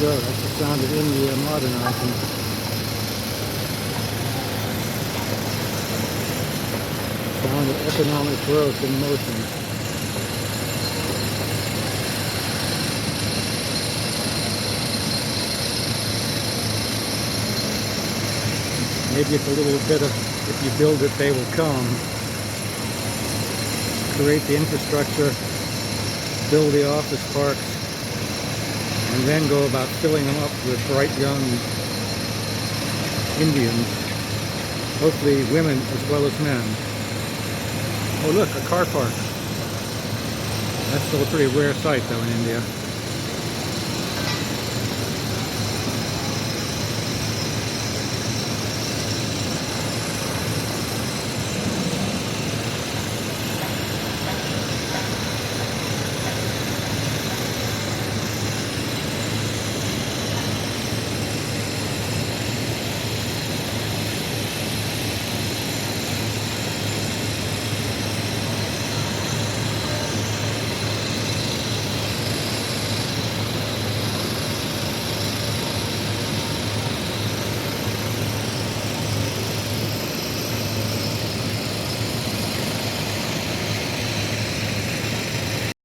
go. That's the sound of India modernizing. Sound of economic growth in motion. Maybe it's a little bit of, if you build it, they will come. Create the infrastructure, build the office parks, and then go about filling them up with bright young Indians, hopefully women as well as men. Oh look, a car park. That's still a pretty rare sight though in India.